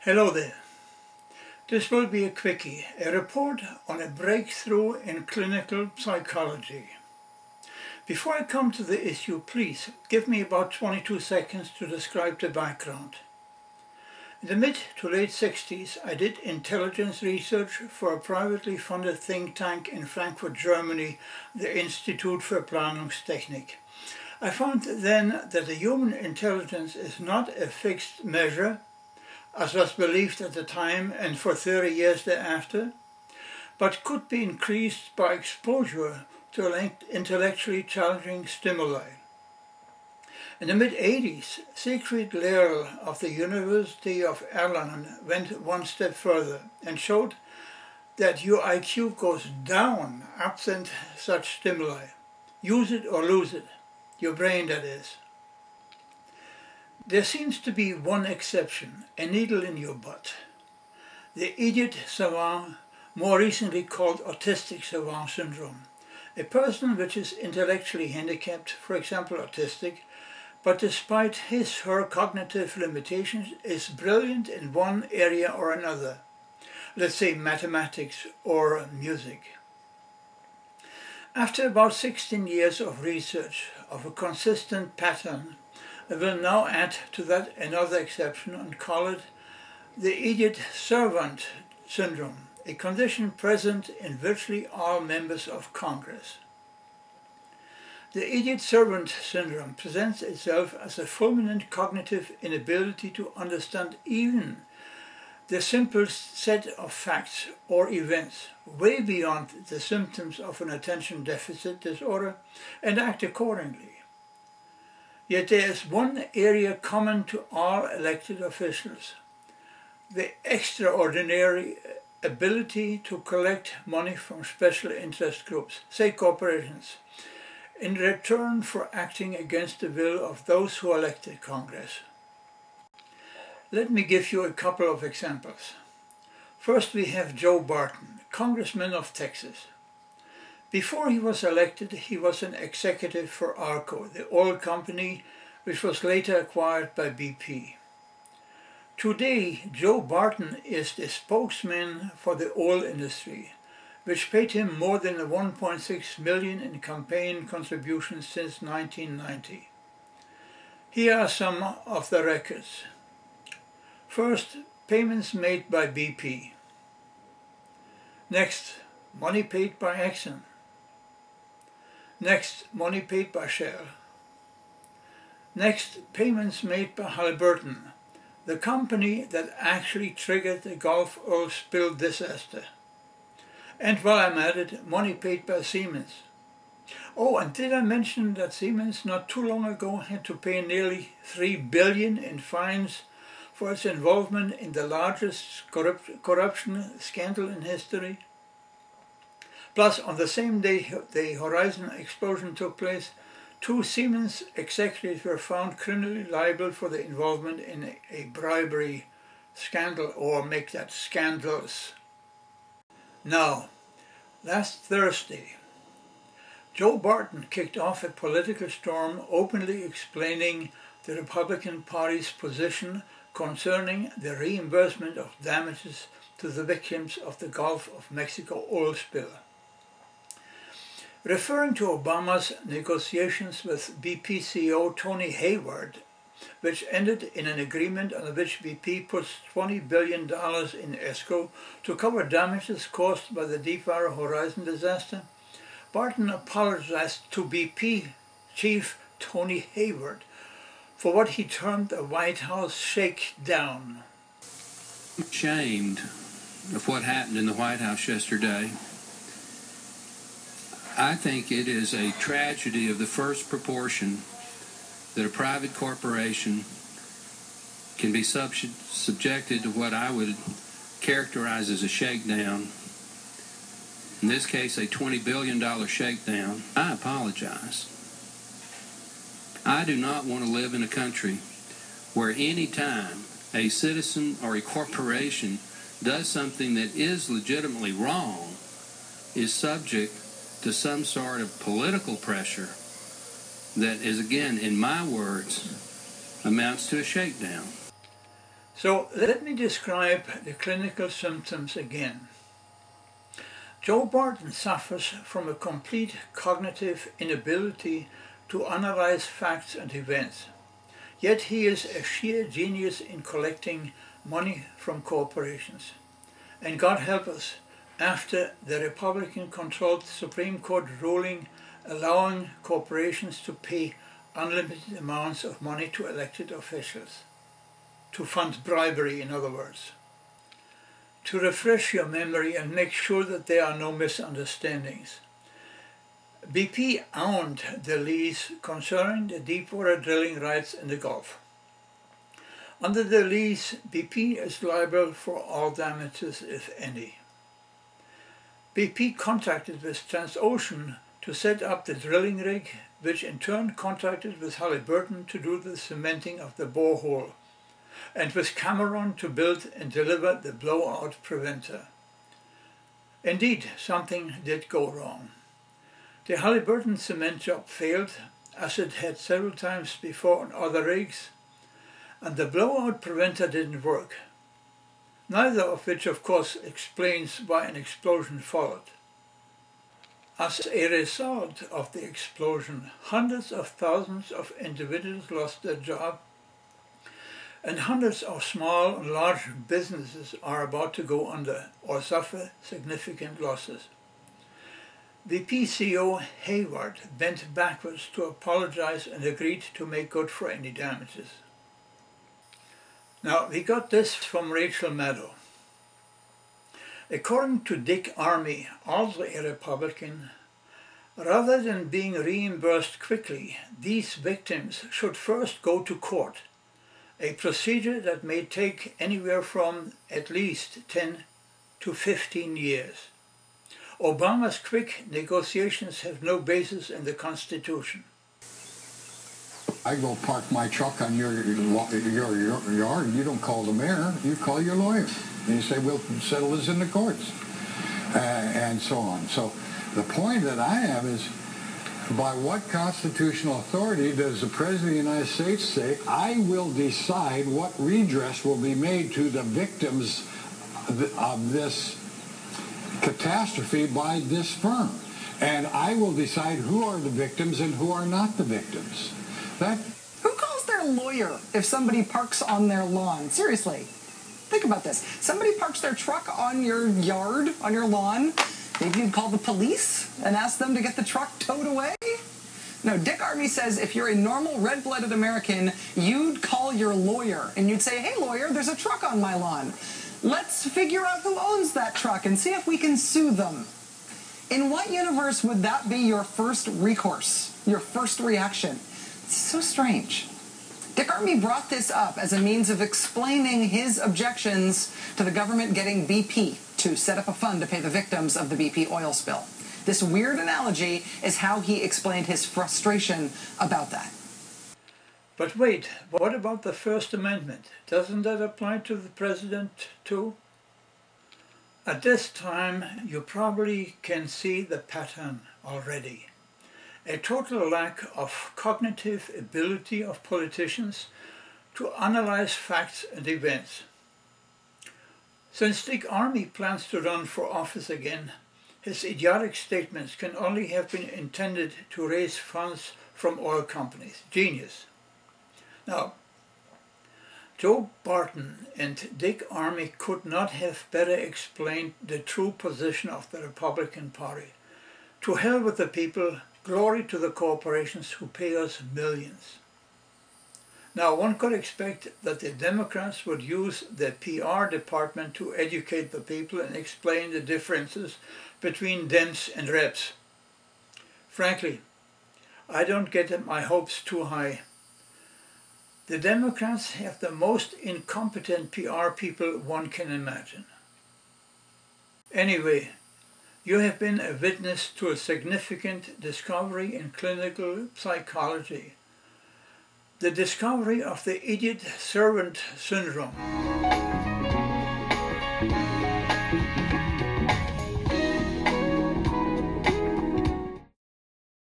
Hello there. This will be a quickie, a report on a breakthrough in clinical psychology. Before I come to the issue, please give me about 22 seconds to describe the background. In the mid to late 60s, I did intelligence research for a privately funded think tank in Frankfurt, Germany, the Institute für Planungstechnik. I found then that the human intelligence is not a fixed measure, as was believed at the time and for 30 years thereafter, but could be increased by exposure to intellectually challenging stimuli. In the mid-80s, Siegfried Lehrl of the University of Erlangen went one step further and showed that your IQ goes down absent such stimuli. Use it or lose it. Your brain, that is. There seems to be one exception, a needle in your butt. The idiot savant, more recently called autistic savant syndrome. A person which is intellectually handicapped, for example autistic, but despite his/her cognitive limitations is brilliant in one area or another. Let's say mathematics or music. After about 16 years of research of a consistent pattern, I will now add to that another exception and call it the idiot servant syndrome, a condition present in virtually all members of Congress. The idiot servant syndrome presents itself as a fulminant cognitive inability to understand even the simplest set of facts or events, way beyond the symptoms of an attention deficit disorder, and act accordingly. Yet there is one area common to all elected officials: the extraordinary ability to collect money from special interest groups, say corporations, in return for acting against the will of those who elected Congress. Let me give you a couple of examples. First, we have Joe Barton, Congressman of Texas. Before he was elected, he was an executive for Arco, the oil company which was later acquired by BP. Today, Joe Barton is the spokesman for the oil industry, which paid him more than $1.6 million in campaign contributions since 1990. Here are some of the records. First, payments made by BP. Next, money paid by Exxon. Next, money paid by Shell. Next, payments made by Halliburton, the company that actually triggered the Gulf oil spill disaster. And while I'm at it, money paid by Siemens. Oh, and did I mention that Siemens not too long ago had to pay nearly $3 billion in fines for its involvement in the largest corruption scandal in history? Plus, on the same day the Horizon explosion took place, 2 Siemens executives were found criminally liable for their involvement in a bribery scandal, or make that scandalous. Now, last Thursday, Joe Barton kicked off a political storm openly explaining the Republican Party's position concerning the reimbursement of damages to the victims of the Gulf of Mexico oil spill. Referring to Obama's negotiations with BP CEO Tony Hayward, which ended in an agreement under which BP puts $20 billion in escrow to cover damages caused by the Deepwater Horizon disaster, Barton apologized to BP chief Tony Hayward for what he termed a White House shakedown. I'm ashamed of what happened in the White House yesterday. I think it is a tragedy of the first proportion that a private corporation can be subjected to what I would characterize as a shakedown. In this case, a $20 billion shakedown. I apologize. I do not want to live in a country where any time a citizen or a corporation does something that is legitimately wrong is subject to some sort of political pressure that is, again, in my words, amounts to a shakedown. So let me describe the clinical symptoms again. Joe Barton suffers from a complete cognitive inability to analyze facts and events. Yet he is a sheer genius in collecting money from corporations. And God help us, after the Republican-controlled Supreme Court ruling allowing corporations to pay unlimited amounts of money to elected officials, to fund bribery, in other words. To refresh your memory and make sure that there are no misunderstandings, BP owned the lease concerning the deepwater drilling rights in the Gulf. Under the lease, BP is liable for all damages, if any. BP contracted with Transocean to set up the drilling rig, which in turn contracted with Halliburton to do the cementing of the borehole, and with Cameron to build and deliver the blowout preventer. Indeed, something did go wrong. The Halliburton cement job failed, as it had several times before on other rigs, and the blowout preventer didn't work, neither of which of course explains why an explosion followed. As a result of the explosion, hundreds of thousands of individuals lost their job, and hundreds of small and large businesses are about to go under or suffer significant losses. BP CEO Hayward bent backwards to apologize and agreed to make good for any damages. Now, we got this from Rachel Maddow. According to Dick Armey, also a Republican, rather than being reimbursed quickly, these victims should first go to court, a procedure that may take anywhere from at least 10 to 15 years. Obama's quick negotiations have no basis in the Constitution. I go park my truck on your yard. You don't call the mayor, you call your lawyer. And you say, we'll settle this in the courts, and so on. So the point that I have is, by what constitutional authority does the President of the United States say, I will decide what redress will be made to the victims of this catastrophe by this firm? And I will decide who are the victims and who are not the victims. Who calls their lawyer if somebody parks on their lawn? Seriously, think about this. Somebody parks their truck on your yard, on your lawn. Maybe you'd call the police and ask them to get the truck towed away? No, Dick Armey says if you're a normal red-blooded American, you'd call your lawyer and you'd say, hey lawyer, there's a truck on my lawn. Let's figure out who owns that truck and see if we can sue them. In what universe would that be your first recourse, your first reaction? It's so strange. Dick Armey brought this up as a means of explaining his objections to the government getting BP to set up a fund to pay the victims of the BP oil spill. This weird analogy is how he explained his frustration about that. But wait, what about the First Amendment? Doesn't that apply to the president too? At this time, you probably can see the pattern already. A total lack of cognitive ability of politicians to analyze facts and events. Since Dick Armey plans to run for office again, his idiotic statements can only have been intended to raise funds from oil companies. Genius. Now, Joe Barton and Dick Armey could not have better explained the true position of the Republican Party. To hell with the people, glory to the corporations who pay us millions. Now, one could expect that the Democrats would use their PR department to educate the people and explain the differences between Dems and Reps. Frankly, I don't get my hopes too high. The Democrats have the most incompetent PR people one can imagine. Anyway, you have been a witness to a significant discovery in clinical psychology. The discovery of the idiot servant syndrome.